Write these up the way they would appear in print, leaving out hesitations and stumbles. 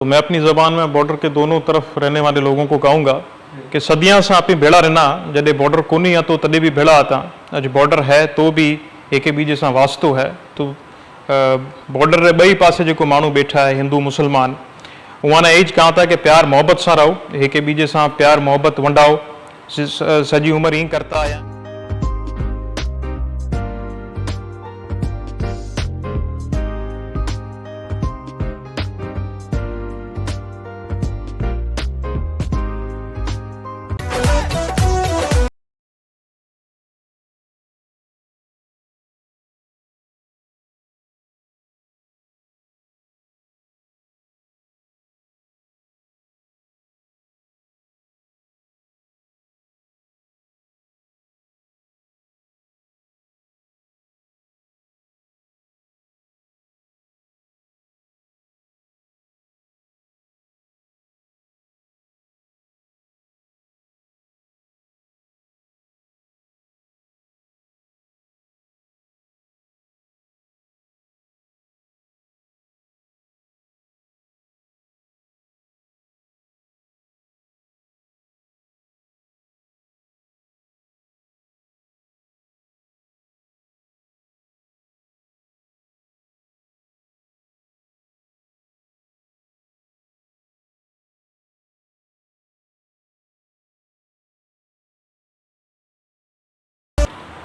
तो मैं अपनी ज़बान में बॉर्डर के दोनों तरफ रहने वाले लोगों को कहूँगा कि सदियां से आप भेड़ा रहना, जॾहिं बॉर्डर कोन्ही आहे तो तॾहिं बि भेड़ा आता। अॼु बॉर्डर है तो भी एक ॿिए सां वास्तो है। तो बॉर्डर रे ॿई पासे जेको माण्हू वेठा है, हिंदू मुसलमान, उहा न एज कहां था कि प्यार मोहब्बत सां रहो, एक ॿिए सां प्यार मोहब्बत वंडाओ, सॼी उमिरि ईअं करता आया।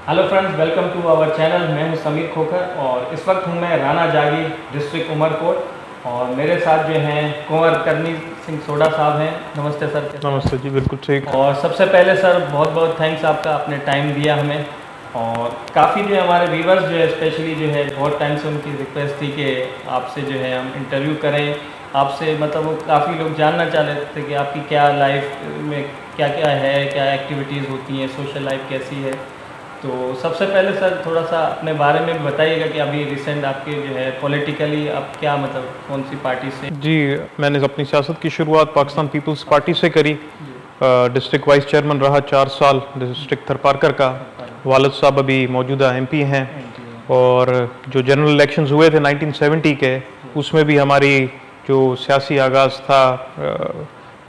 Hello friends, welcome to our channel. मैं हूं समीर खोखर और इस वक्त हूं मैं राना जागीर, डिस्ट्रिक्ट उमरकोट, और मेरे साथ जो हैं कुंवर करनी सिंह सोडा साहब हैं। नमस्ते सर। नमस्ते जी, बिल्कुल ठीक। और सबसे पहले सर बहुत बहुत थैंक्स आपका, आपने टाइम दिया हमें। और काफ़ी जो हमारे व्यूवर्स जो है स्पेशली जो है बहुत टाइम से उनकी रिक्वेस्ट थी कि आपसे जो है हम इंटरव्यू करें आपसे, मतलब वो काफ़ी लोग जानना चाह रहे थे कि आपकी क्या लाइफ में क्या क्या है, क्या एक्टिविटीज़ होती हैं, सोशल लाइफ कैसी है। तो सबसे पहले सर थोड़ा सा अपने बारे में भी बताइएगा कि अभी रिसेंट आपके जो है पॉलिटिकली आप क्या, मतलब कौन सी पार्टी से? जी, मैंने अपनी सियासत की शुरुआत पाकिस्तान पीपल्स पार्टी से करी। डिस्ट्रिक्ट वाइस चेयरमैन रहा 4 साल डिस्ट्रिक्ट थरपारकर का। वालिद साहब अभी मौजूदा एमपी हैं। और जो जनरल इलेक्शंस हुए थे 1970 के, उसमें भी हमारी जो सियासी आगाज़ था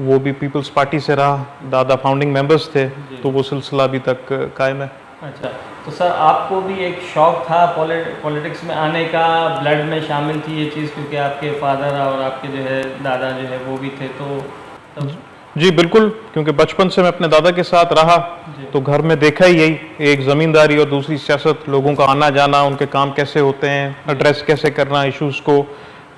वो भी पीपल्स पार्टी से रहा। दादा फाउंडिंग मेंबर्स थे, तो वो सिलसिला अभी तक कायम है। अच्छा, तो सर आपको भी एक शौक़ था पॉलिटिक्स में आने का, ब्लड में शामिल थी ये चीज़, क्योंकि आपके फादर और आपके जो है दादा जो है वो भी थे, तो जी बिल्कुल, क्योंकि बचपन से मैं अपने दादा के साथ रहा, तो घर में देखा ही यही, एक ज़मींदारी और दूसरी सियासत, लोगों का आना जाना, उनके काम कैसे होते हैं, एड्रेस कैसे करना इश्यूज़ को,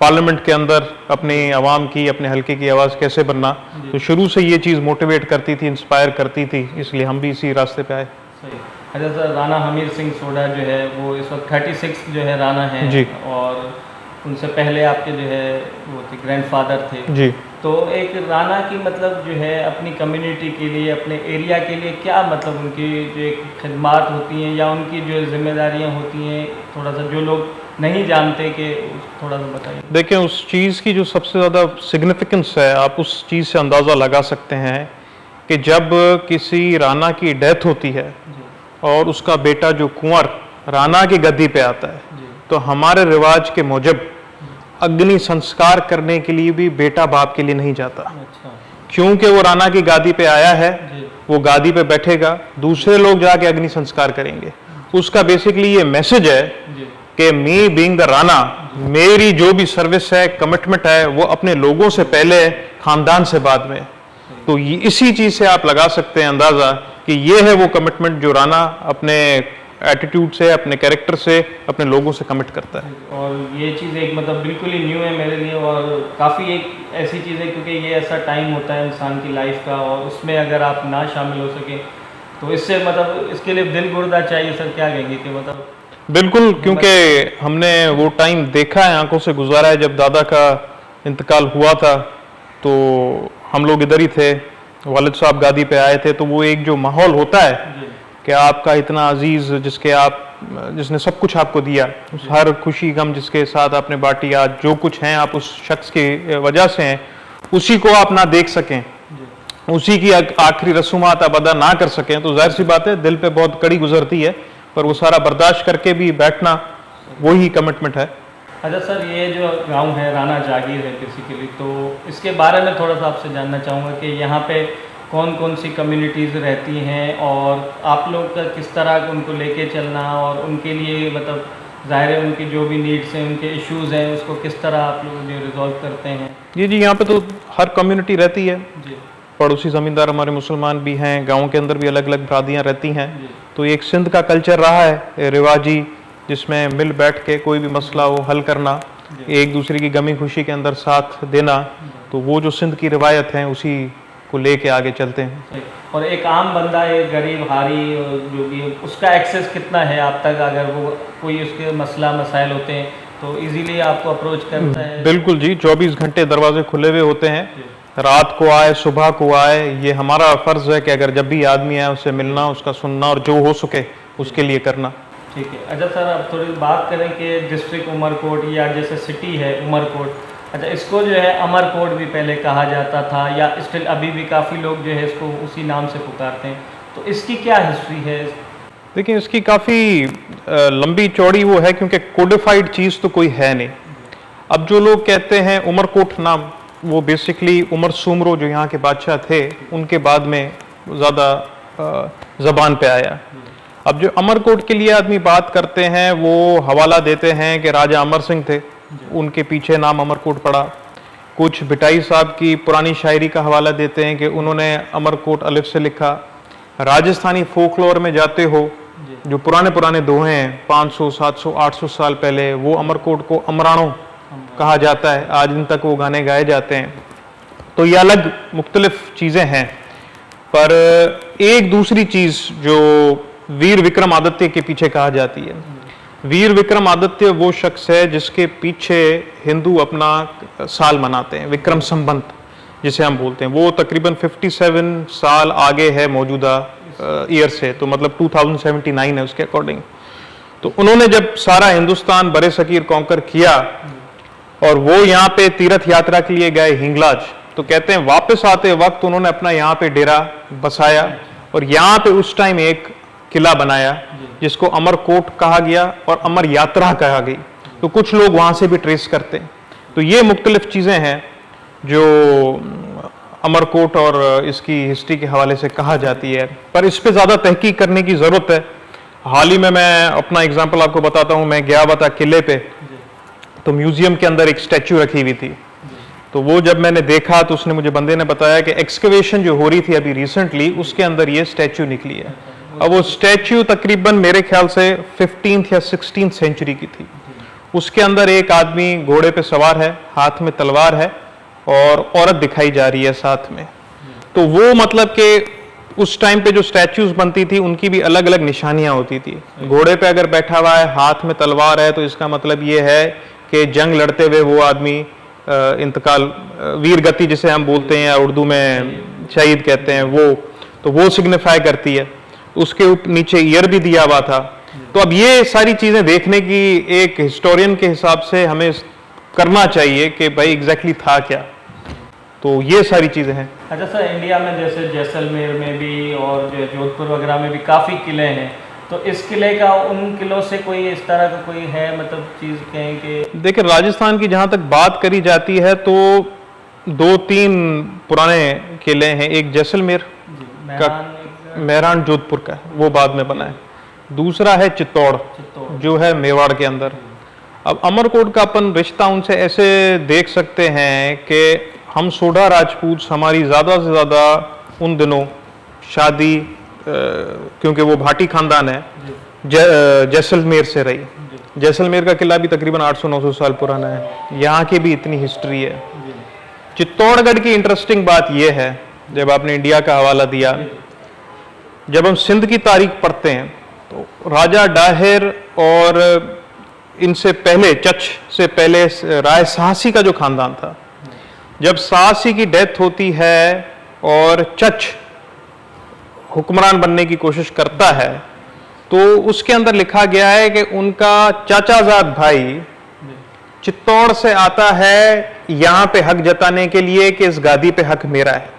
पार्लियामेंट के अंदर अपनी आवाम की, अपने हल्के की आवाज़ कैसे बनना। तो शुरू से ये चीज़ मोटिवेट करती थी, इंस्पायर करती थी, इसलिए हम भी इसी रास्ते पे आए। सही। अच्छा सर, राना हमीर सिंह सोडा जो है वो इस वक्त 36 जो है राना हैं जी। और उनसे पहले आपके जो है वो थे ग्रैंडफादर थे जी। तो एक राना की मतलब जो है अपनी कम्युनिटी के लिए, अपने एरिया के लिए क्या, मतलब उनकी जो एक खिदमात होती हैं या उनकी जो जिम्मेदारियां होती हैं, थोड़ा सा जो लोग नहीं जानते कि थोड़ा सा बताइए। देखिए, उस चीज़ की जो सबसे ज़्यादा सिग्निफिकेंस है, आप उस चीज़ से अंदाज़ा लगा सकते हैं कि जब किसी राना की डेथ होती है और उसका बेटा जो कुंवर राना की गद्दी पे आता है, तो हमारे रिवाज के मुजब अग्नि संस्कार करने के लिए भी बेटा बाप के लिए नहीं जाता। अच्छा। क्योंकि वो राना की गादी पे आया है, वो गादी पे बैठेगा, दूसरे लोग जाके अग्नि संस्कार करेंगे। उसका बेसिकली ये मैसेज है कि मी बीइंग द राना, मेरी जो भी सर्विस है, कमिटमेंट है, वो अपने लोगों से पहले, खानदान से बाद में। तो इसी चीज़ से आप लगा सकते हैं अंदाज़ा कि ये है वो कमिटमेंट जो राना अपने एटीट्यूड से, अपने कैरेक्टर से, अपने लोगों से कमिट करता है। और ये चीज़ एक मतलब बिल्कुल ही न्यू है मेरे लिए, और काफ़ी एक ऐसी चीज़ है क्योंकि ये ऐसा टाइम होता है इंसान की लाइफ का, और उसमें अगर आप ना शामिल हो सके तो इससे मतलब इसके लिए दिल गुर्दा चाहिए। सर क्या कहेंगे कि मतलब? बिल्कुल, क्योंकि हमने वो टाइम देखा है, आंखों से गुजारा है। जब दादा का इंतकाल हुआ था तो हम लोग इधर ही थे, वालिद साहब गादी पे आए थे, तो वो एक जो माहौल होता है कि आपका इतना अजीज़ जिसने सब कुछ आपको दिया, उस हर खुशी गम जिसके साथ आपने बांटी, आज जो कुछ हैं आप उस शख्स की वजह से हैं, उसी को आप ना देख सकें, उसी की आखिरी रसूमात आप अदा ना कर सकें, तो जाहिर सी बात है दिल पे बहुत कड़ी गुजरती है। पर वो सारा बर्दाश्त करके भी बैठना, वही कमिटमेंट है। अच्छा सर, ये जो गांव है राणा जागीर है बेसिकली, तो इसके बारे में थोड़ा सा आपसे जानना चाहूँगा कि यहाँ पे कौन कौन सी कम्युनिटीज़ रहती हैं और आप लोग का किस तरह उनको लेके चलना और उनके लिए मतलब ज़ाहिर है उनकी जो भी नीड्स हैं, उनके इश्यूज़ हैं, उसको किस तरह आप लोग जो रिजॉल्व करते हैं। जी, यहाँ पे तो हर कम्युनिटी रहती है। जी पड़ोसी ज़मींदार हमारे मुसलमान भी हैं, गांव के अंदर भी अलग अलग बरादियाँ रहती हैं। जी तो एक सिंध का कल्चर रहा है रिवाजी, जिसमें मिल बैठ के कोई भी मसला हो हल करना, एक दूसरे की गमी खुशी के अंदर साथ देना। तो वो जो सिंध की रिवायत है उसी को लेके आगे चलते हैं। सही। और एक आम बंदा, एक गरीब हारी जो भी है, उसका एक्सेस कितना है आप तक, अगर वो कोई उसके मसला मसाइल होते हैं तो इजीली आपको अप्रोच करता है? बिल्कुल जी, 24 घंटे दरवाजे खुले हुए होते हैं। रात को आए, सुबह को आए, ये हमारा फ़र्ज़ है कि अगर जब भी आदमी आए उससे मिलना, उसका सुनना और जो हो सके उसके लिए करना। ठीक है। अच्छा सर, अब थोड़ी बात करें कि डिस्ट्रिक्ट उमरकोट या जैसे सिटी है उमरकोट, अच्छा इसको जो है अमरकोट भी पहले कहा जाता था या स्टिल अभी भी काफ़ी लोग जो है इसको उसी नाम से पुकारते हैं, तो इसकी क्या हिस्ट्री है? देखिए, इसकी काफ़ी लंबी चौड़ी वो है, क्योंकि कोडिफाइड चीज़ तो कोई है नहीं। अब जो लोग कहते हैं उमरकोट नाम, वो बेसिकली उमर सुमरो जो यहाँ के बादशाह थे उनके बाद में ज़्यादा ज़बान पे आया। अब जो अमरकोट के लिए आदमी बात करते हैं वो हवाला देते हैं कि राजा अमर सिंह थे, उनके पीछे नाम अमरकोट पड़ा। कुछ बिटाई साहब की पुरानी शायरी का हवाला देते हैं कि उन्होंने अमरकोट अलिफ से लिखा। राजस्थानी फोकलोर में जाते हो, जो पुराने पुराने दोहे हैं 500, 700, 800 साल पहले, वो अमरकोट को अमराणो कहा जाता है। आज दिन तक वो गाने गाए जाते हैं। तो ये अलग मुख्तलिफ चीज़ें हैं। पर एक दूसरी चीज़ जो वीर विक्रमादित्य के पीछे कहा जाती है, वीर विक्रमादित्य वो शख्स है जिसके पीछे हिंदू अपना साल मनाते हैं, विक्रम संवत जिसे हम बोलते हैं। वो तकरीबन 57 साल आगे है मौजूदा ईयर से, तो मतलब 2079 है उसके अकॉर्डिंग। तो उन्होंने जब सारा हिंदुस्तान बरे सकीर कॉन्कर किया और वो यहाँ पे तीर्थ यात्रा के लिए गए हिंगलाज, तो कहते हैं वापस आते वक्त उन्होंने अपना यहाँ पे डेरा बसाया और यहाँ पे उस टाइम एक किला बनाया जिसको अमरकोट कहा गया और अमर यात्रा कहा गई। तो कुछ लोग वहाँ से भी ट्रेस करते हैं। तो ये मुख्तलिफ चीज़ें हैं जो अमरकोट और इसकी हिस्ट्री के हवाले से कहा जाती है, पर इस पे ज़्यादा तहकीक करने की ज़रूरत है। हाल ही में मैं अपना एग्जाम्पल आपको बताता हूँ। मैं गया हुआ था किले पे, तो म्यूजियम के अंदर एक स्टैचू रखी हुई थी। तो वो जब मैंने देखा तो उसने मुझे बंदे ने बताया कि एक्सकवेशन जो हो रही थी अभी रिसेंटली, उसके अंदर ये स्टैचू निकली है। अब वो स्टैचू तकरीबन मेरे ख्याल से 15th या 16th सेंचुरी की थी। उसके अंदर एक आदमी घोड़े पे सवार है, हाथ में तलवार है और औरत दिखाई जा रही है साथ में। तो वो मतलब कि उस टाइम पे जो स्टैचूज बनती थी उनकी भी अलग अलग निशानियां होती थी। घोड़े पे अगर बैठा हुआ है, हाथ में तलवार है, तो इसका मतलब ये है कि जंग लड़ते हुए वो आदमी इंतकाल, वीर गति जिसे हम बोलते हैं या उर्दू में शहीद कहते हैं, तो वो सिग्निफाई करती है। उसके नीचे ईयर भी दिया हुआ था। तो अब ये सारी चीज़ें देखने की एक हिस्टोरियन के हिसाब से हमें करना चाहिए कि भाई एग्जैक्टली था क्या। तो ये सारी चीज़ें हैं। अच्छा सर, इंडिया में जैसे जैसलमेर में भी और जो जोधपुर वगैरह में भी काफ़ी किले हैं, तो इस किले का उन किलों से कोई इस तरह का कोई है मतलब चीज़ कहें कि? देखिए, राजस्थान की जहाँ तक बात करी जाती है तो 2-3 पुराने किले हैं। एक जैसलमेर का, मेहरान जोधपुर का, वो बाद में बना है। दूसरा है चित्तौड़ जो है मेवाड़ के अंदर। अब अमरकोट का अपन रिश्ता उनसे ऐसे देख सकते हैं कि हम सोढ़ा राजपूत, हमारी ज़्यादा से ज़्यादा उन दिनों शादी, क्योंकि वो भाटी खानदान है, जैसलमेर से रही। जैसलमेर का किला भी तकरीबन 800-900 साल पुराना है। यहाँ की भी इतनी हिस्ट्री है। चित्तौड़गढ़ की इंटरेस्टिंग बात यह है, जब आपने इंडिया का हवाला दिया, जब हम सिंध की तारीख पढ़ते हैं तो राजा डाहिर और इनसे पहले, चच से पहले राय साहसी का जो खानदान था, जब साहसी की डेथ होती है और चच हुक्मरान बनने की कोशिश करता है, तो उसके अंदर लिखा गया है कि उनका चाचाजाद भाई चित्तौड़ से आता है यहां पे हक जताने के लिए कि इस गादी पे हक मेरा है।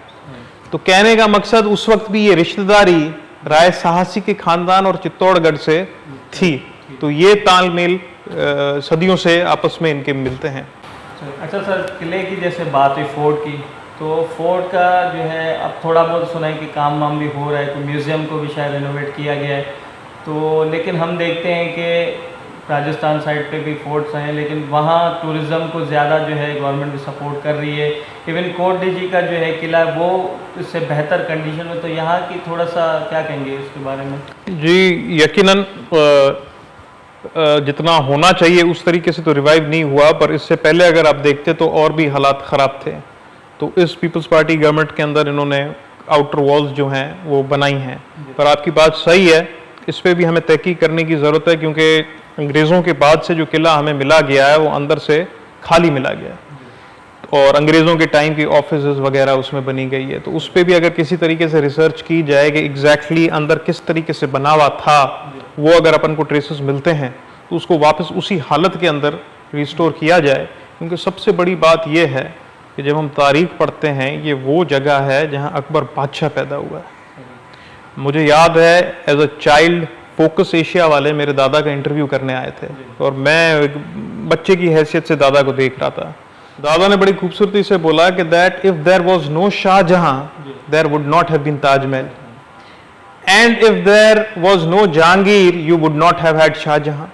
तो कहने का मकसद उस वक्त भी ये रिश्तेदारी राय साहसी के खानदान और चित्तौड़गढ़ से थी। तो ये तालमेल सदियों से आपस में इनके मिलते हैं। अच्छा सर, किले की जैसे बात हुई फोर्ट की, तो फोर्ट का जो है अब थोड़ा बहुत सुना है कि काम वाम भी हो रहा है, तो म्यूज़ियम को भी शायद रिनोवेट किया गया है। तो लेकिन हम देखते हैं कि राजस्थान साइड पे भी फोर्ट्स हैं, लेकिन वहाँ टूरिज़्म को ज़्यादा जो है गवर्नमेंट भी सपोर्ट कर रही है। इवन कोट डी जी का जो है किला वो इससे बेहतर कंडीशन में, तो यहाँ की थोड़ा सा क्या कहेंगे इसके बारे में? जी यकीनन जितना होना चाहिए उस तरीके से तो रिवाइव नहीं हुआ, पर इससे पहले अगर आप देखते तो और भी हालात ख़राब थे। तो इस पीपल्स पार्टी गवर्नमेंट के अंदर इन्होंने आउटर वॉल्स जो हैं वो बनाई हैं। पर आपकी बात सही है, इस पर भी हमें तहकीक करने की ज़रूरत है, क्योंकि अंग्रेज़ों के बाद से जो किला हमें मिला गया है वो अंदर से खाली मिला गया है और अंग्रेज़ों के टाइम की ऑफिस वगैरह उसमें बनी गई है। तो उस पर भी अगर किसी तरीके से रिसर्च की जाए कि एग्जैक्टली अंदर किस तरीके से बना हुआ था, वो अगर अपन को ट्रेसेस मिलते हैं तो उसको वापस उसी हालत के अंदर रिस्टोर किया जाए। क्योंकि सबसे बड़ी बात यह है कि जब हम तारीख पढ़ते हैं, ये वो जगह है जहाँ अकबर बादशाह पैदा हुआ है। मुझे याद है as a child focus Asia वाले मेरे दादा का इंटरव्यू करने आए थे और मैं एक बच्चे की हैसियत से दादा को देख रहा था। दादा ने बड़ी खूबसूरती से बोला कि that if there was no Shah Jahan there would not have been Taj Mahal, and if there was no Jahangir you would not have had Shah Jahan,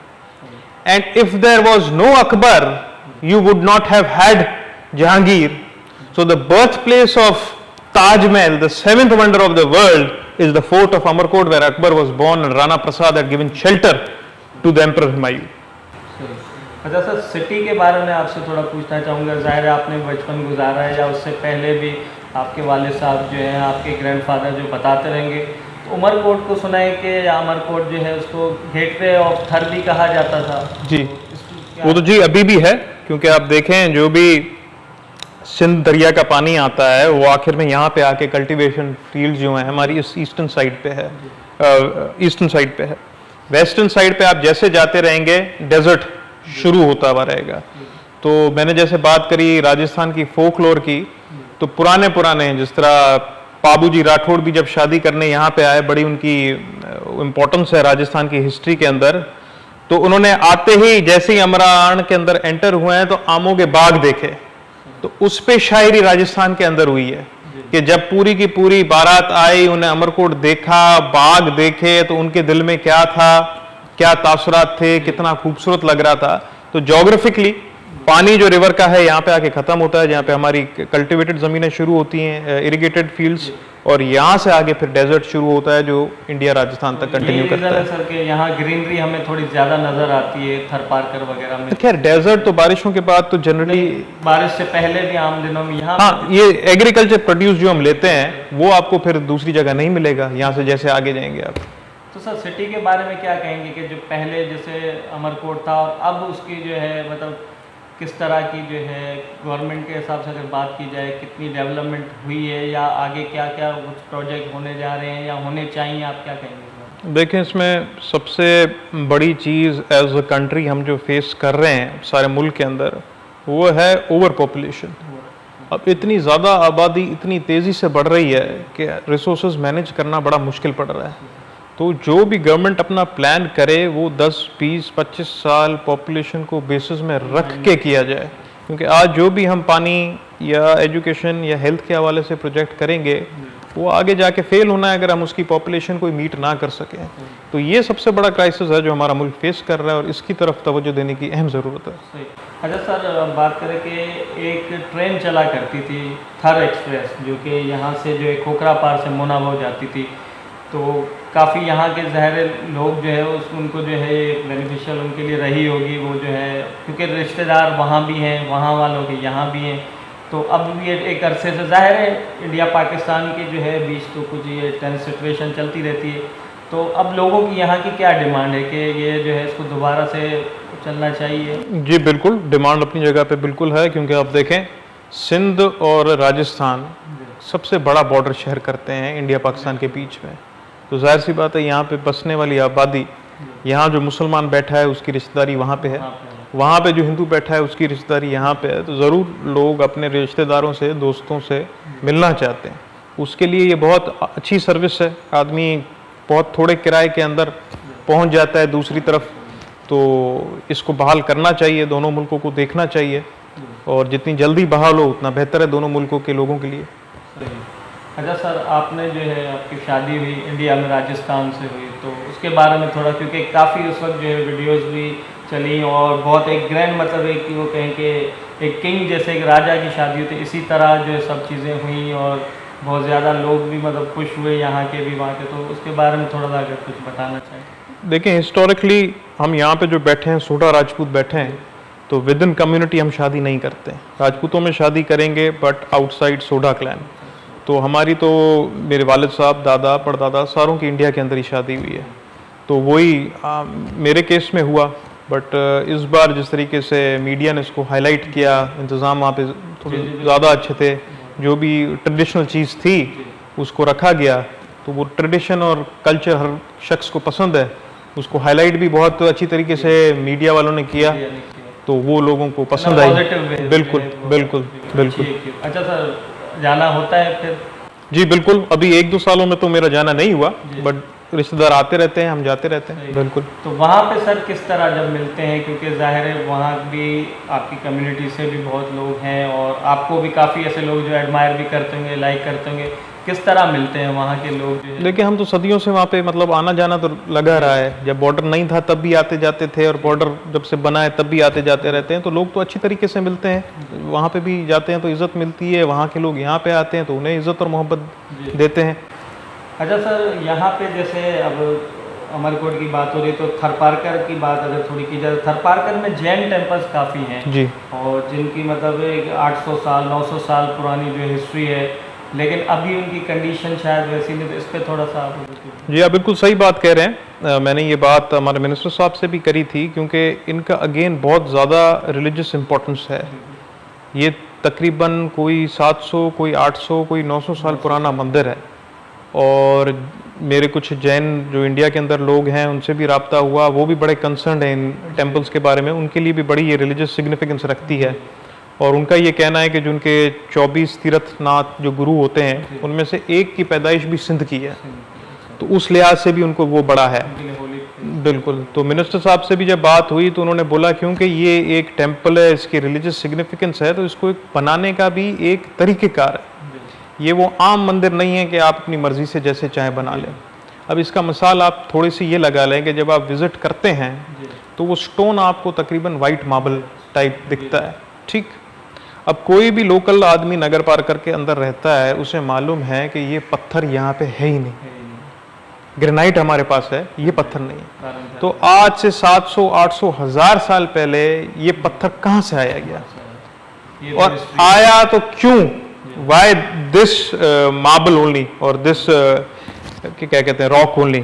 and if there was no Akbar you would not have had Jahangir. So the birth place of Taj Mahal, the seventh wonder of the world, is the fort of Amarkot where Akbar was born and Rana Prasad had given shelter to the Emperor Humayun. अच्छा sir, city के बारे में आपसे थोड़ा पूछना चाहूँगा। ज़ाहिर है आपने बचपन गुजारा है या उससे पहले भी आपके वालिद साहब जो हैं, आपके ग्रैंडफादर जो बताते रहेंगे। तो उमरकोट को सुना है कि अमरकोट जो है उसको गेटवे ऑफ थर भी कहा जाता था। जी, वो तो जी अभी भी है, क्योंकि आप देखें जो भी सिंध दरिया का पानी आता है वो आखिर में यहाँ पे आके कल्टीवेशन फील्ड जो है हमारी इस ईस्टर्न साइड पे है, ईस्टर्न साइड पे है। वेस्टर्न साइड पे आप जैसे जाते रहेंगे डेजर्ट शुरू होता हुआ रहेगा। तो मैंने जैसे बात करी राजस्थान की फोकलोर की, तो पुराने जिस तरह पाबूजी राठौड़ भी जब शादी करने यहाँ पे आए, बड़ी उनकी इम्पोर्टेंस है राजस्थान की हिस्ट्री के अंदर। तो उन्होंने आते ही जैसे ही अमराण के अंदर एंटर हुए हैं तो आमों के बाग देखे, तो उस पे शायरी राजस्थान के अंदर हुई है कि जब पूरी की पूरी बारात आई, उन्हें अमरकोट देखा, बाग देखे, तो उनके दिल में क्या था, क्या तासुरात थे, कितना खूबसूरत लग रहा था। तो ज्योग्राफिकली पानी जो रिवर का है यहाँ पे आके खत्म होता है, जहाँ पे हमारी कल्टिवेटेड जमीनें शुरू होती हैं, इरिगेटेड फील्ड्स, और यहाँ से आगे फिर डेजर्ट शुरू होता है जो इंडिया राजस्थान तक कंटिन्यू करता है। सर के यहाँ ग्रीनरी हमें थोड़ी ज्यादा नजर आती है थर पारकर वगैरह में। खैर डेजर्ट तो बारिशों के बाद तो जनरली, बारिश से पहले भी आम दिनों में यहाँ, हाँ, ये एग्रीकल्चर प्रोड्यूस जो हम लेते हैं वो आपको फिर दूसरी जगह नहीं मिलेगा यहाँ से जैसे आगे जाएंगे आप। तो सर सिटी के बारे में क्या कहेंगे कि जो पहले जैसे अमरकोट था और अब उसकी जो है मतलब किस तरह की जो है गवर्नमेंट के हिसाब से अगर बात की जाए कितनी डेवलपमेंट हुई है, या आगे क्या क्या कुछ प्रोजेक्ट होने जा रहे हैं या होने चाहिए, आप क्या कहेंगे? देखें, इसमें सबसे बड़ी चीज़ एज अ कंट्री हम जो फेस कर रहे हैं सारे मुल्क के अंदर, वो है ओवर पॉपुलेशन। अब इतनी ज़्यादा आबादी इतनी तेज़ी से बढ़ रही है कि रिसोर्सेज मैनेज करना बड़ा मुश्किल पड़ रहा है। तो जो भी गवर्नमेंट अपना प्लान करे वो 10, 20, 25 साल पॉपुलेशन को बेसिस में रख के किया जाए, क्योंकि आज जो भी हम पानी या एजुकेशन या हेल्थ के हवाले से प्रोजेक्ट करेंगे वो आगे जाके फेल होना है अगर हम उसकी पॉपुलेशन को मीट ना कर सकें। तो ये सबसे बड़ा क्राइसिस है जो हमारा मुल्क फेस कर रहा है और इसकी तरफ तवज्जो देने की अहम ज़रूरत है। अच्छा सर, बात करें कि एक ट्रेन चला करती थी थर एक्सप्रेस, जो कि यहाँ से जो है खोखरा पार से मोनाबाव जाती थी। तो काफ़ी यहाँ के ज़ाहिर लोग जो है उनको जो है बेनिफिशियल उनके लिए रही होगी वो जो है, क्योंकि रिश्तेदार वहाँ भी हैं, वहाँ वालों के यहाँ भी हैं। तो अब भी एक अरसे से ज़ाहिर है इंडिया पाकिस्तान के जो है बीच तो कुछ ये टेंस सिचुएशन चलती रहती है। तो अब लोगों की यहाँ की क्या डिमांड है कि ये जो है इसको दोबारा से चलना चाहिए? जी बिल्कुल, डिमांड अपनी जगह पे बिल्कुल है, क्योंकि आप देखें सिंध और राजस्थान सबसे बड़ा बॉर्डर शहर करते हैं इंडिया पाकिस्तान के बीच में। तो जाहिर सी बात है यहाँ पे बसने वाली आबादी, यहाँ जो मुसलमान बैठा है उसकी रिश्तेदारी वहाँ पे है, वहाँ पे जो हिंदू बैठा है उसकी रिश्तेदारी यहाँ पे है। तो ज़रूर लोग अपने रिश्तेदारों से, दोस्तों से मिलना चाहते हैं। उसके लिए ये बहुत अच्छी सर्विस है, आदमी बहुत थोड़े किराए के अंदर पहुँच जाता है दूसरी तरफ। तो इसको बहाल करना चाहिए, दोनों मुल्कों को देखना चाहिए, और जितनी जल्दी बहाल हो उतना बेहतर है दोनों मुल्कों के लोगों के लिए। सही। अच्छा सर, आपने जो है आपकी शादी हुई इंडिया में, राजस्थान से हुई, तो उसके बारे में थोड़ा, क्योंकि काफ़ी उस वक्त जो है वीडियोस भी चली और बहुत एक ग्रैंड, मतलब एक वो कहें कि एक किंग जैसे एक राजा की शादी होती, इसी तरह जो है सब चीज़ें हुई और बहुत ज़्यादा लोग भी मतलब खुश हुए, यहाँ के भी वहाँ के, तो उसके बारे में थोड़ा सा अगर कुछ बताना चाहें। देखें, हिस्टोरिकली हम यहाँ पे जो बैठे हैं, सोडा राजपूत बैठे हैं, तो विद इन कम्युनिटी हम शादी नहीं करते हैं। राजपूतों में शादी करेंगे बट आउटसाइड सोडा क्लैन। तो हमारी तो मेरे वालिद साहब, दादा, परदादा सारों की इंडिया के अंदर ही शादी हुई है। तो वही मेरे केस में हुआ, बट इस बार जिस तरीके से मीडिया ने इसको हाईलाइट किया, इंतज़ाम वहाँ पे थोड़े ज़्यादा अच्छे थे, जो भी ट्रेडिशनल चीज़ थी उसको रखा गया, तो वो ट्रेडिशन और कल्चर हर शख्स को पसंद है, उसको हाईलाइट भी बहुत अच्छी तरीके से मीडिया वालों ने किया, तो वो लोगों को पसंद आई। बिल्कुल बिल्कुल बिल्कुल। अच्छा सर, जाना होता है फिर? जी बिल्कुल, अभी 1-2 सालों में तो मेरा जाना नहीं हुआ, बट रिश्तेदार आते रहते हैं, हम जाते रहते हैं। बिल्कुल। तो वहाँ पे सर किस तरह जब मिलते हैं, क्योंकि जाहिर है वहाँ भी आपकी कम्युनिटी से भी बहुत लोग हैं और आपको भी काफ़ी ऐसे लोग जो एडमायर भी करते होंगे, लाइक करते होंगे, किस तरह मिलते हैं वहाँ के लोग जो है? देखिए, हम तो सदियों से वहाँ पे मतलब आना जाना तो लगा रहा है। जब बॉर्डर नहीं था तब भी आते जाते थे, और बॉर्डर जब से बना है तब भी आते जाते रहते हैं, तो लोग तो अच्छी तरीके से मिलते हैं। वहाँ पे भी जाते हैं तो इज़्ज़त मिलती है, वहाँ के लोग यहाँ पे आते हैं तो उन्हें इज़्ज़त और मोहब्बत देते हैं। अच्छा सर, यहाँ पे जैसे अब अमरकोट की बात हो रही है, तो थरपारकर की बात अगर थोड़ी की जाए, थरपारकर में जैन टेम्पल्स काफ़ी हैं जी, और जिनकी मतलब एक 800 साल 900 साल पुरानी जो हिस्ट्री है, लेकिन अभी उनकी कंडीशन शायद वैसी नहीं, तो इस पर थोड़ा सा आप जी, आप बिल्कुल सही बात कह रहे हैं। मैंने ये बात हमारे मिनिस्टर साहब से भी करी थी, क्योंकि इनका अगेन बहुत ज़्यादा रिलीजियस इम्पोर्टेंस है। ये तकरीबन कोई 700, कोई 800, कोई 900 साल पुराना मंदिर है, और मेरे कुछ जैन जो इंडिया के अंदर लोग हैं उनसे भी रब्ता हुआ, वो भी बड़े कंसर्न हैं इन टेम्पल्स के बारे में। उनके लिए भी बड़ी ये रिलीजियस सिग्निफिकेंस रखती है, और उनका ये कहना है कि जो उनके 24 तीर्थनाथ जो गुरु होते हैं, उनमें से एक की पैदाइश भी सिंध की है, तो उस लिहाज से भी उनको वो बड़ा है। बिल्कुल। तो मिनिस्टर साहब से भी जब बात हुई तो उन्होंने बोला क्योंकि ये एक टेम्पल है, इसकी रिलीजियस सिग्निफिकेंस है, तो इसको एक बनाने का भी एक तरीक़ेकार है। ये वो आम मंदिर नहीं है कि आप अपनी मर्ज़ी से जैसे चाहे बना लें। अब इसका मिसाल आप थोड़ी सी ये लगा लें कि जब आप विज़िट करते हैं तो वो स्टोन आपको तकरीबन वाइट मार्बल टाइप दिखता है, ठीक। अब कोई भी लोकल आदमी नगर पार्कर के अंदर रहता है, उसे मालूम है कि ये पत्थर यहाँ पे है ही नहीं, ग्रेनाइट हमारे पास है, ये पत्थर नहीं है। तो आज से 700, 800, 1000 साल पहले ये पत्थर कहाँ से आया गया, और आया तो क्यों, वाई दिस मार्बल ओनली और दिस क्या कहते हैं रॉक ओनली,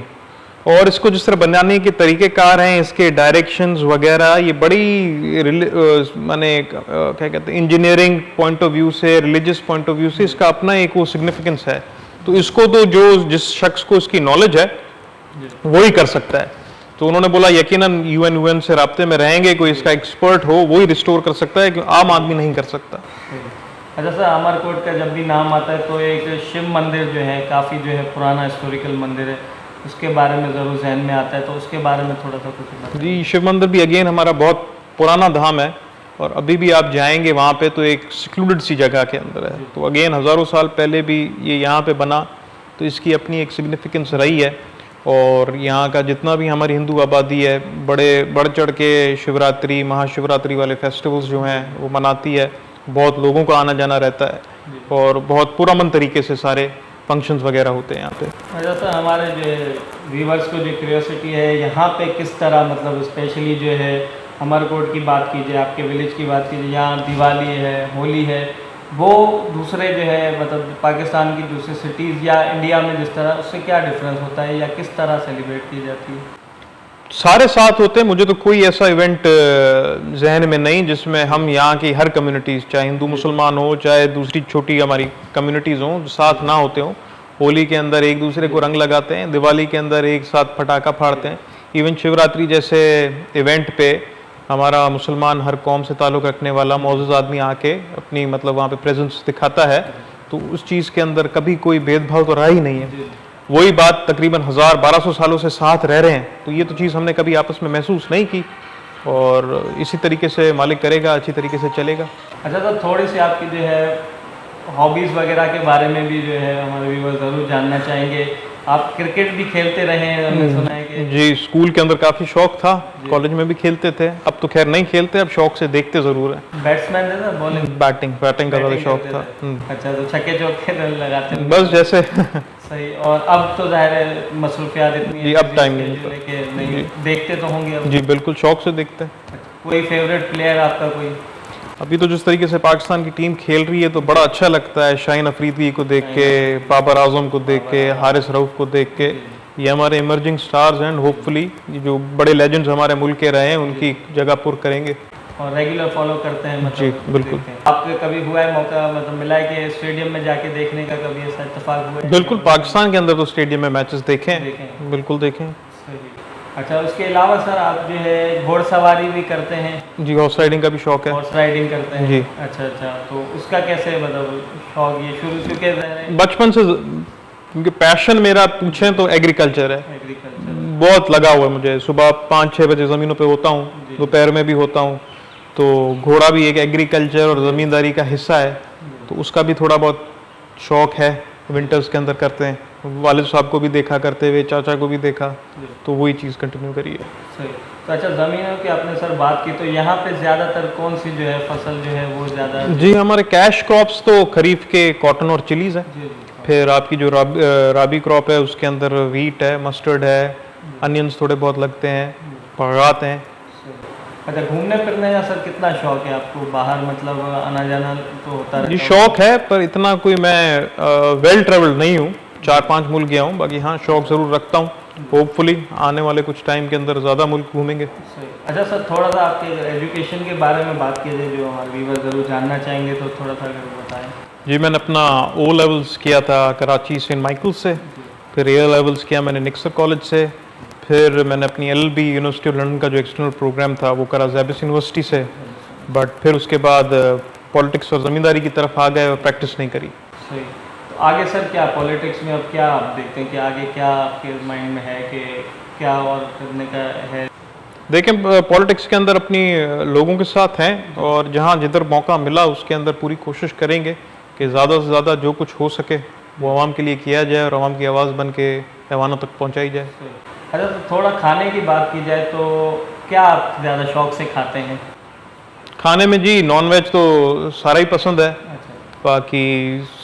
और इसको जिस तरह बनाने के तरीक़ेकार हैं, इसके डायरेक्शंस वगैरह, ये बड़ी माने क्या कहते हैं इंजीनियरिंग पॉइंट ऑफ व्यू से, रिलीजियस पॉइंट ऑफ व्यू से इसका अपना एक वो सिग्निफिकेंस है। तो इसको तो जो जिस शख्स को इसकी नॉलेज है वो ही कर सकता है। तो उन्होंने बोला यकीनन यूएन से राब्ते में रहेंगे, कोई इसका एक्सपर्ट हो वो ही रिस्टोर कर सकता है, क्योंकि आम आदमी नहीं कर सकता। अच्छा सर, अमरकोट का जब भी नाम आता है तो एक शिव मंदिर जो है काफ़ी जो है पुराना हिस्टोरिकल मंदिर है, उसके बारे में ज़रूर जहन में आता है, तो उसके बारे में थोड़ा सा कुछ बताइए। जी, शिव मंदिर भी अगेन हमारा बहुत पुराना धाम है, और अभी भी आप जाएंगे वहाँ पे तो एक सिक्लूडेड सी जगह के अंदर है। तो अगेन हज़ारों साल पहले भी ये यहाँ पे बना, तो इसकी अपनी एक सिग्निफिकेंस रही है। और यहाँ का जितना भी हमारी हिंदू आबादी है, बड़े बढ़ चढ़ के शिवरात्रि, महाशिवरात्रि वाले फेस्टिवल्स जो हैं वो मनाती है। बहुत लोगों का आना जाना रहता है, और बहुत पुरअमन तरीके से सारे फंक्शंस वगैरह होते हैं यहाँ पे। अच्छा सर, हमारे जो व्यूवर्स को जो क्यूरियोसिटी है, यहाँ पे किस तरह मतलब स्पेशली जो है अमरकोट की बात कीजिए, आपके विलेज की बात कीजिए, यहाँ दिवाली है, होली है, वो दूसरे जो है मतलब पाकिस्तान की दूसरी सिटीज़ या इंडिया में जिस तरह, उससे क्या डिफरेंस होता है या किस तरह सेलिब्रेट की जाती है? सारे साथ होते हैं। मुझे तो कोई ऐसा इवेंट जहन में नहीं जिसमें हम यहाँ की हर कम्युनिटीज़, चाहे हिंदू मुसलमान हो, चाहे दूसरी छोटी हमारी कम्युनिटीज़ हों, साथ ना होते हों। होली के अंदर एक दूसरे को रंग लगाते हैं, दिवाली के अंदर एक साथ पटाखा फाड़ते हैं। इवन शिवरात्रि जैसे इवेंट पे हमारा मुसलमान हर कौम से ताल्लुक़ रखने वाला मौजूद आदमी आके अपनी मतलब वहाँ पे प्रेजेंस दिखाता है, तो उस चीज़ के अंदर कभी कोई भेदभाव तो रहा ही नहीं है। वही बात तकरीबन 1000-1200 सालों से साथ रह रहे हैं, तो ये तो चीज़ हमने कभी आपस में महसूस नहीं की, और इसी तरीके से मालिक करेगा, अच्छी तरीके से चलेगा। अच्छा, तो थोड़ी सी आपकी जो है हॉबीज़ वगैरह के बारे में भी जो है हमारे व्यूअर्स ज़रूर जानना चाहेंगे। आप क्रिकेट भी खेलते रहे हैं, हमने सुना है कि जी, स्कूल के अंदर काफ़ी शौक था, कॉलेज में भी खेलते थे, अब तो खैर नहीं खेलते, अब शौक से देखते ज़रूर हैं। बैट्समैन थे ना, बॉलिंग बैटिंग का ज़्यादा शौक था। अच्छा, तो छक्के चौके लगाते हैं बस जैसे सही। और अब तो जाहिर है मसरूफियात इतनी जी, है, अब टाइम नहीं schedule मिलता। है कि नहीं देखते तो होंगे अब। जी बिल्कुल, शौक से देखते हैं। कोई फेवरेट प्लेयर आपका कोई? अभी तो जिस तरीके से पाकिस्तान की टीम खेल रही है तो बड़ा अच्छा लगता है, शाहीन अफरीदी को देख के, बाबर आजम को देख के, हारिस रऊफ को देख के। ये हमारे इमर्जिंग स्टार्स हैं, होपफुली जो बड़े लेजेंड्स हमारे मुल्क के रहे हैं उनकी जगह पुर करेंगे। और रेगुलर फॉलो करते हैं मतलब? जी बिल्कुल। देखते हैं। आपको कभी हुआ है मौका, मतलब मिला है कि स्टेडियम में जाके देखने का, कभी ऐसा इत्तेफाक हुआ है? बिल्कुल, पाकिस्तान के अंदर तो स्टेडियम में मैचेस देखें, देखें। बिल्कुल देखें। सही। अच्छा, उसके अलावा सर आप जो है घोड़सवारी भी करते हैं? जी, हॉर्स राइडिंग का भी शौक है। हॉर्स राइडिंग करते हैं? जी। अच्छा अच्छा, तो उसका कैसे मतलब शौक, ये शुरू के रह रहे हैं? बचपन से, क्योंकि पैशन मेरा पूछें तो एग्रीकल्चर है, एग्रीकल्चर। बहुत लगा हुआ है मुझे। सुबह 5-6 बजे ज़मीनों पे होता हूँ, दोपहर में भी होता हूँ, तो घोड़ा भी एक एग्रीकल्चर और ज़मींदारी का हिस्सा है, तो उसका भी थोड़ा बहुत शौक है। विंटर्स के अंदर करते हैं, वालिद साहब को भी देखा करते हुए, चाचा को भी देखा, तो वही चीज़ कंटिन्यू करी है। सही। तो अच्छा, ज़मीनों की आपने सर बात की, तो यहाँ पे ज़्यादातर कौन सी जो है फसल जो है वो ज़्यादा? जी, हमारे कैश क्रॉप्स तो खरीफ के कॉटन और चिलीज़ है। जी जी। फिर आपकी जो राबी क्रॉप है उसके अंदर वीट है, मस्टर्ड है, अनियंस थोड़े बहुत लगते हैं, बागात हैं। अच्छा, घूमने फिरने का सर कितना शौक है आपको? बाहर मतलब आना जाना तो होता रहता जी है? शौक है, पर इतना कोई मैं वेल ट्रेवल्ड नहीं हूँ, 4-5 मुल्क गया हूँ, बाकी हाँ शौक ज़रूर रखता हूँ। होपफुली आने वाले कुछ टाइम के अंदर ज़्यादा मुल्क घूमेंगे। सही। अच्छा सर, थोड़ा सा आपके एजुकेशन के बारे में बात कीजिए, जो हमारे व्यूअर ज़रूर जानना चाहेंगे, तो थोड़ा सा अगर बताएं। जी, मैंने अपना ओ लेवल्स किया था कराची सेंट माइकल्स से, फिर ए लेवल्स किया मैंने निक्सर कॉलेज से, फिर मैंने अपनी LLB यूनिवर्सिटी ऑफ लंदन का जो एक्सटर्नल प्रोग्राम था वो करा ज़ैबिस यूनिवर्सिटी से, बट फिर उसके बाद पॉलिटिक्स और ज़मींदारी की तरफ आ गए और प्रैक्टिस नहीं करी। सही। तो आगे सर क्या पॉलिटिक्स में अब क्या आप देखते हैं कि आगे क्या आपके माइंड में है कि क्या और करने का है? देखें, पॉलिटिक्स के अंदर अपनी लोगों के साथ हैं, और जहाँ जिधर मौका मिला उसके अंदर पूरी कोशिश करेंगे कि ज़्यादा से ज़्यादा जो कुछ हो सके वो आवाम के लिए किया जाए और आवाम की आवाज़ बन के ऐवानों तक पहुँचाई जाए। अच्छा, तो थोड़ा खाने की बात की जाए तो क्या आप ज़्यादा शौक से खाते हैं? खाने में जी नॉन वेज तो सारा ही पसंद है, अच्छा, बाकी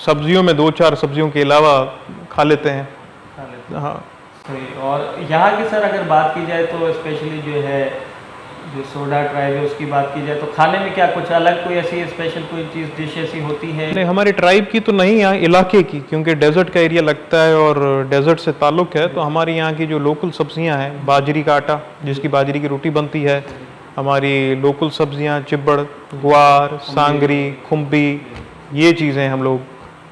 सब्जियों में 2-4 सब्जियों के अलावा खा लेते हैं। खा लेते हैं। हाँ सही। और यहाँ की सर अगर बात की जाए तो स्पेशली जो है जो सोडा ट्राइब है उसकी बात की जाए तो खाने में क्या कुछ अलग, कोई ऐसी स्पेशल कोई चीज़ डिश ऐसी होती है? नहीं, हमारे ट्राइब की तो नहीं, यहाँ इलाके की, क्योंकि डेजर्ट का एरिया लगता है और डेजर्ट से ताल्लुक़ है, तो हमारी यहाँ की जो लोकल सब्जियाँ हैं, बाजरी का आटा जिसकी बाजरी की रोटी बनती है, हमारी लोकल सब्जियाँ चिब्बड़, ग्वार, सांगरी, खुम्बी, ये चीज़ें हम लोग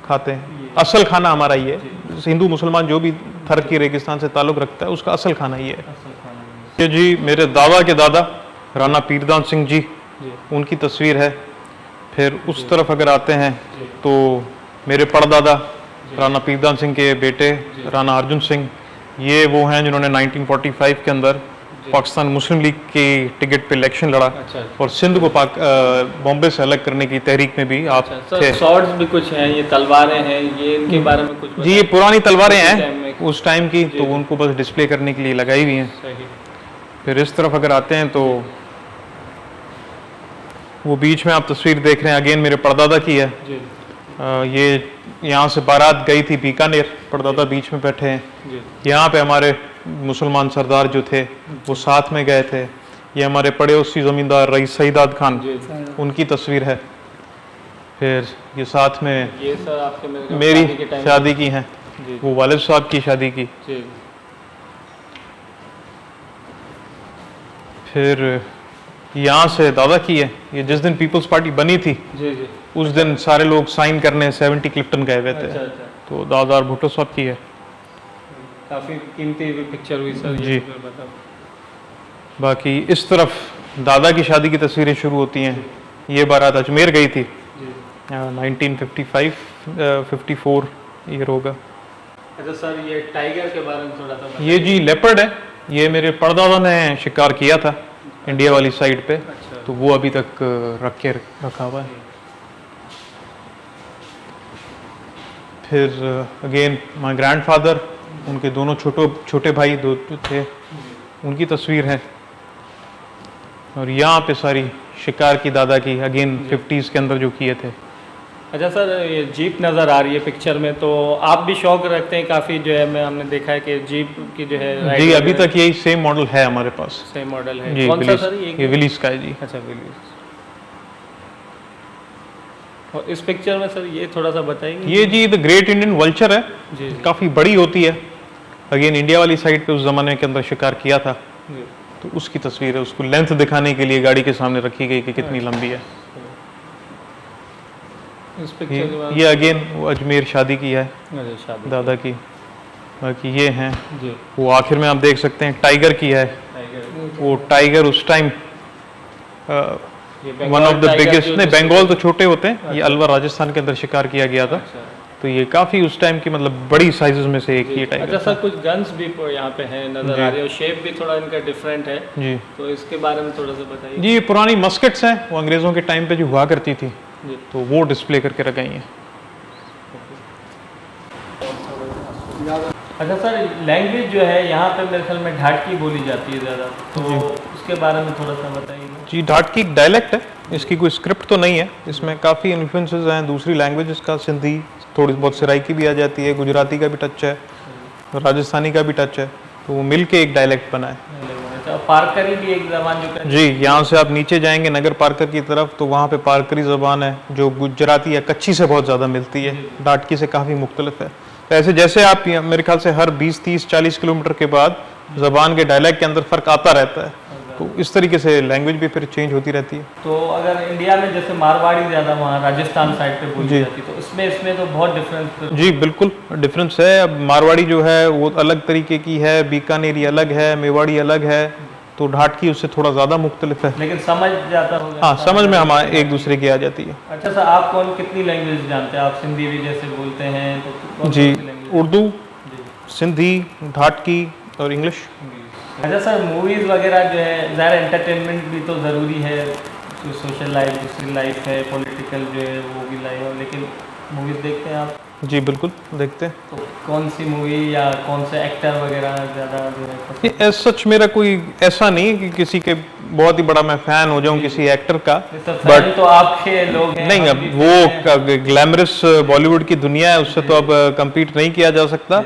खाते हैं। असल खाना हमारा ये है। हिंदू मुसलमान जो भी थर की रेगिस्तान से ताल्लुक़ रखता है उसका असल खाना ये है। असल खाना ये जी मेरे दादा के दादा राना पीरदान सिंह जी, उनकी तस्वीर है। फिर उस तरफ अगर आते हैं तो मेरे परदादा राना पीरदान सिंह के बेटे राना अर्जुन सिंह, ये वो हैं जिन्होंने 1945 के अंदर पाकिस्तान मुस्लिम लीग की टिकट पे इलेक्शन लड़ा। अच्छा। और सिंध को बॉम्बे से अलग करने की तहरीक में भी आप थे। सर स्वॉर्ड्स भी कुछ हैं, ये तलवारें हैं, ये इनके बारे में कुछ जी, ये पुरानी तलवारें उसी टाइम हैं में। उस टाइम की, तो उनको बस डिस्प्ले करने के लिए लगाई हुई हैं। सही। फिर इस तरफ अगर आते हैं तो वो बीच में आप तस्वीर देख रहे हैं, अगेन मेरे परदादा की है। जी ये यहाँ से बारात गई थी बीकानेर, परदादा बीच में बैठे हैं। जी। यहाँ पे हमारे मुसलमान सरदार जो थे वो साथ में गए थे। ये हमारे पड़ोसी ज़मींदार रईस सईदाद खान, उनकी तस्वीर है। फिर ये साथ में ये सर आपके मेरी के टाइम शादी की हैं, जी। वो वालिद साहब की शादी की। जी। फिर यहाँ से दादा की है, ये जिस दिन पीपल्स पार्टी बनी थी जी जी। उस दिन सारे लोग साइन करने 70 क्लिफ्टन गए हुए थे। अच्छा अच्छा, तो दादा और भुट्टो साहब की है। काफ़ी कीमती भी पिक्चर हुई सर जी। ये बताओ। बाकी इस तरफ दादा की शादी की तस्वीरें शुरू होती हैं। ये बारात अजमेर गई थी, जी। 1955 54 ईयर होगा। अच्छा सर, ये टाइगर के बारे में थोड़ा सा बताइए। ये जी लेपर्ड है, ये मेरे परदादा ने शिकार किया था इंडिया वाली साइड पे, अच्छा। तो वो अभी तक रख के रखा हुआ है। फिर अगेन माय ग्रैंडफादर, उनके दोनों छोटे भाई दो जो थे, उनकी तस्वीर है। और यहाँ पे सारी शिकार की दादा की अगेन 50s के अंदर जो किए थे। अच्छा सर, ये जीप नज़र आ रही है पिक्चर में, तो आप भी शौक रखते हैं काफ़ी जो है, मैं हमने देखा है कि जीप की जो है जी अभी तक यही सेम मॉडल है हमारे पास। सेम मॉडल है। जी कौन सा विलीज, सर ये विलीज का है जी। अच्छा विलीज। और इस पिक्चर में सर ये थोड़ा सा बताएंगे। ये जी द ग्रेट इंडियन वल्चर है, जी जी काफ़ी बड़ी होती है। अगेन इंडिया वाली साइड पे उस ज़माने के अंदर शिकार किया था, जी। तो उसकी तस्वीर है। उसको लेंथ दिखाने के लिए गाड़ी के सामने रखी गई कि कितनी लंबी है। इस पिक्चर के बाद ये अगेन वो अजमेर शादी की है अच्छा, शादी दादा की। बाकी ये हैं, जी। वो आखिर में आप देख सकते हैं टाइगर की है। टाइगर, वो टाइगर उस टाइम ये one of the tiger biggest, जो नहीं जिसको- बंगाल तो छोटे होते हैं, ये अच्छा। अलवर राजस्थान के अंदर शिकार किया गया था। अच्छा। तो ये काफ़ी उस टाइम की मतलब बड़ी साइजेस में से एक ही जी। टाइगर अच्छा था। सर, कुछ गन्स भी यहाँ पे हैं नज़र जी। आ रही है, और शेप भी थोड़ा इनका डिफरेंट है, जी तो इसके बारे में थोड़ा सा बताइए। जी, ये पुरानी मस्केट्स हैं, वो अंग्रेज़ों के टाइम पे जो हुआ करती थी, जी। तो वो डिस्प्ले करके रखाई हैं। अच्छा सर, लैंग्वेज जो है यहाँ पे मेरे ख्याल में ढाटकी बोली जाती है ज़्यादा, तो जी। उसके बारे में थोड़ा सा बताइए। जी ढाट की एक डायलेक्ट है, इसकी कोई स्क्रिप्ट तो नहीं है। इसमें काफ़ी इन्फ्लुएंसेस हैं दूसरी लैंग्वेजेस का, सिंधी, थोड़ी बहुत सराइकी भी आ जाती है, गुजराती का भी टच है, राजस्थानी का भी टच है, तो वो मिल के एक डायलेक्ट बना है। अच्छा, पारकरी भी एक जबान जो कहते जी, यहाँ से आप नीचे जाएंगे नगर पारकर की तरफ, तो वहाँ पे पारकरी ज़बान है जो गुजराती या कच्छी से बहुत ज़्यादा मिलती है, डाटकी से काफ़ी मुख्तलिफ है। तो ऐसे जैसे आप मेरे ख्याल से हर 20, 30, 40 किलोमीटर के बाद ज़बान के डायलेक्ट के अंदर फ़र्क आता रहता है, तो इस तरीके से लैंग्वेज भी फिर चेंज होती रहती है। तो अगर इंडिया में जैसे मारवाड़ी ज़्यादा वहाँ राजस्थान साइड पे बोली जी। जाती, तो इसमें तो बहुत डिफरेंस। जी बिल्कुल डिफरेंस है। अब मारवाड़ी जो है वो अलग तरीके की है, बीकानेरी अलग है, मेवाड़ी अलग है, तो ढाटकी उससे थोड़ा ज़्यादा मुख्तलिफ है। लेकिन समझ जाता होगा। हाँ, समझ में हमारे एक दूसरे की आ जाती है। अच्छा सर, आप कितनी लैंग्वेज जानते हैं? आप सिंधी भी जैसे बोलते हैं, तो कौन जी, कौन सी language? उर्दू, जी। सिंधी, ढाटकी और इंग्लिश। अच्छा सर, मूवीज़ वगैरह जो है, ज़ाहिर एंटरटेनमेंट भी तो ज़रूरी है, जो सोशल लाइफ, दूसरी लाइफ है, पॉलिटिकल जो है वो भी लाइफ है, लेकिन मूवीज़ देखते हैं आप? जी बिल्कुल देखते हैं। तो कौन सी मूवी या कौन से एक्टर वगैरह ज़्यादा जो है ये पसंद? एज सच मेरा कोई ऐसा नहीं है कि किसी के बहुत ही बड़ा मैं फ़ैन हो जाऊं किसी एक्टर का, सब बट फैन तो आपके लोग हैं, नहीं, हम अब भी वो fan हैं। ग्लैमरस बॉलीवुड की दुनिया है, उससे तो अब compete नहीं किया जा सकता।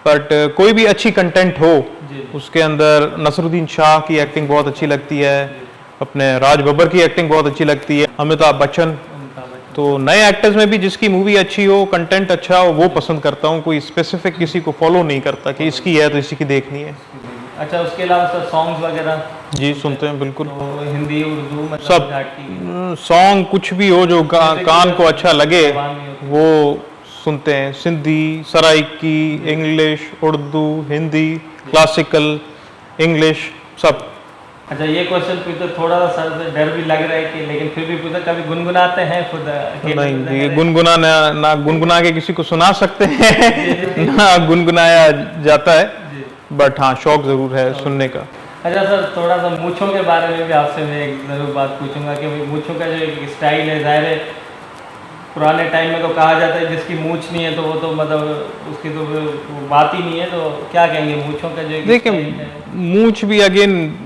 बट कोई भी अच्छी कंटेंट हो, जी। उसके अंदर नसरुद्दीन शाह की एक्टिंग बहुत अच्छी लगती है, अपने राज बब्बर की एक्टिंग बहुत अच्छी लगती है, अमिताभ बच्चन। अमिताभ बच्चन। तो नए एक्टर्स में भी जिसकी मूवी अच्छी हो, कंटेंट अच्छा हो, वो पसंद करता हूँ। कोई स्पेसिफिक किसी को फॉलो नहीं करता कि इसकी है तो इसी की देखनी है। अच्छा, उसके अलावा सर सॉन्ग्स वगैरह जी सुनते हैं बिल्कुल। तो हिंदी, उर्दू, मतलब सब ढाटकी सॉन्ग कुछ भी हो जो कान को अच्छा लगे जबान में होती है। वो सुनते हैं। Sindhi, Saraiki, English, Urdu, Hindi, classical, English, सब। अच्छा, ये क्वेश्चन पूछते थोड़ा सा सर से डर भी लग रहा है कि, लेकिन फिर भी पूछा, कभी गुनगुनाते हैं खुद अकेले नहीं में ये लग गुनगुना ना गुनगुना के किसी को सुना सकते हैं ना गुनगुनाया जाता है, जी। बट हाँ शौक जरूर है सुनने का। अच्छा सर, थोड़ा सा मूँछों के बारे में भी आपसे मैं एक ज़रूर बात पूछूंगा कि मूँछों का जो एक स्टाइल है, ज़ाहिर है पुराने टाइम में तो कहा जाता है जिसकी मूँछ नहीं है तो वो तो मतलब उसकी तो वो बात ही नहीं है, तो क्या कहेंगे मूँछों का जो एक देखिए style है? मूंछ भी अगेन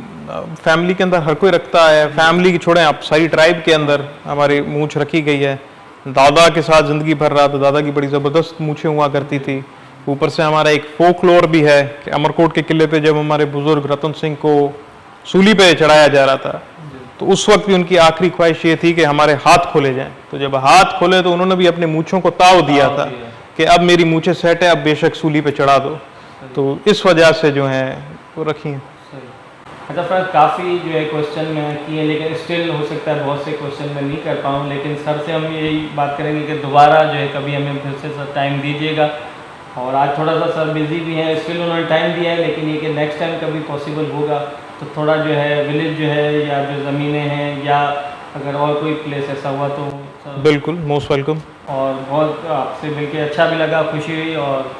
फैमिली के अंदर हर कोई रखता है। फैमिली की छोड़ें आप, सारी ट्राइब के अंदर हमारी मूंछ रखी गई है। दादा के साथ ज़िंदगी भर रहा तो दादा की बड़ी ज़बरदस्त मूंछें हुआ करती थी। ऊपर से हमारा एक फोकलोर भी है कि अमरकोट के किले पे जब हमारे बुजुर्ग रतन सिंह को सूली पे चढ़ाया जा रहा था, तो उस वक्त भी उनकी आखिरी ख्वाहिश ये थी कि हमारे हाथ खोले जाएं। तो जब हाथ खोले तो उन्होंने भी अपने मूंछों को ताव दिया था कि अब मेरी मूंछें सेट है, अब बेशक सूली पे चढ़ा दो। तो इस वजह से जो है वो रखी हैं। सही। अच्छा फ्रेंड्स, काफ़ी जो है क्वेश्चन में किए, लेकिन स्टिल हो सकता है बहुत से क्वेश्चन मैं नहीं कर पाऊँ, लेकिन सर से हम यही बात करेंगे कि दोबारा जो है कभी हमें फिर से सर टाइम दीजिएगा। और आज थोड़ा सा सर बिज़ी भी हैं, स्टिल उन्होंने टाइम दिया है, लेकिन ये कि नेक्स्ट टाइम कभी पॉसिबल होगा तो थोड़ा जो है विलेज जो है या जो ज़मीनें हैं या अगर और कोई प्लेस ऐसा हुआ तो सर। बिल्कुल, मोस्ट वेलकम। और बहुत आपसे मिलके अच्छा भी लगा, खुशी हुई, और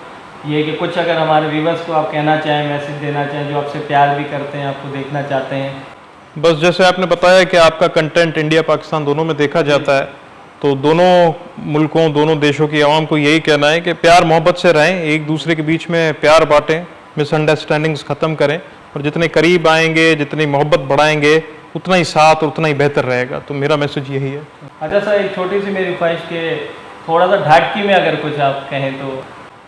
ये कि कुछ अगर हमारे व्यूवर्स को आप कहना चाहें, मैसेज देना चाहें, जो आपसे प्यार भी करते हैं, आपको देखना चाहते हैं। बस जैसे आपने बताया कि आपका कंटेंट इंडिया पाकिस्तान दोनों में देखा जाता है, तो दोनों मुल्कों दोनों देशों की आवाम को यही कहना है कि प्यार मोहब्बत से रहें, एक दूसरे के बीच में प्यार बांटें, मिसअंडरस्टैंडिंग्स ख़त्म करें, और जितने करीब आएंगे, जितनी मोहब्बत बढ़ाएंगे, उतना ही साथ और उतना ही बेहतर रहेगा। तो मेरा मैसेज यही है। अच्छा सर, एक छोटी सी मेरी ख्वाहिश के थोड़ा सा ढाटकी में अगर कुछ आप कहें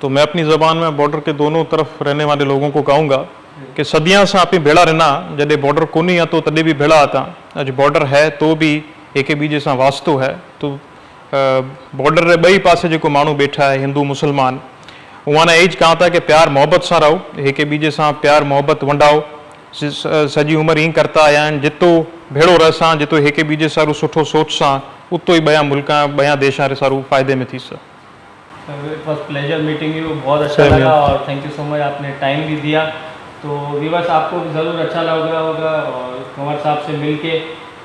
तो मैं अपनी ज़बान में बॉर्डर के दोनों तरफ रहने वाले लोगों को कहूँगा कि सदियां से आप भेड़ा रहना, जॾहिं बॉर्डर कोन्हे या तो तॾहिं भी भेड़ा आता, अज बॉर्डर है तो भी एक ॿिए सां वास्तो है। तो बॉर्डर रे ॿई पासे जेको माण्हू वेठा है, हिंदू मुसलमान, उहा एज कहां था कि प्यार मोहब्बत सां रहो, एक ॿिए सां प्यार मोहब्बत वंडाओ। सॼी उमिरि ईअं करता आया आहिनि, जितो भेड़ो रहसां, जितो एक ॿिए सां सुठो सोच सां, उतो ई ॿिया मुल्क ॿिया देश सारू फ़ाइदे में थी सघे। It was pleasure meeting you, बहुत अच्छा Same लगा here. और थैंक यू सो मच, आपने टाइम भी दिया। तो व्यूअर्स आपको भी ज़रूर अच्छा लगा होगा और कंवर साहब से मिल के।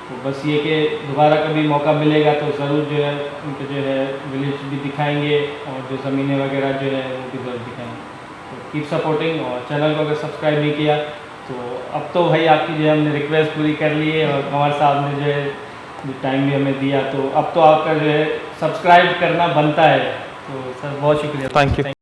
तो बस ये कि दोबारा कभी मौका मिलेगा तो ज़रूर जो है उनको जो है विलेज भी दिखाएंगे और जो ज़मीनें वगैरह जो है वो भी ज़रूर दिखाएंगे। तो कीप सपोर्टिंग, और चैनल को अगर सब्सक्राइब नहीं किया तो अब तो भाई आपकी जो है हमने रिक्वेस्ट पूरी कर ली है, और कंवर साहब ने जो है टाइम भी हमें दिया, तो अब तो आपका जो है सब्सक्राइब करना बनता है। तो सर बहुत शुक्रिया। Thank you.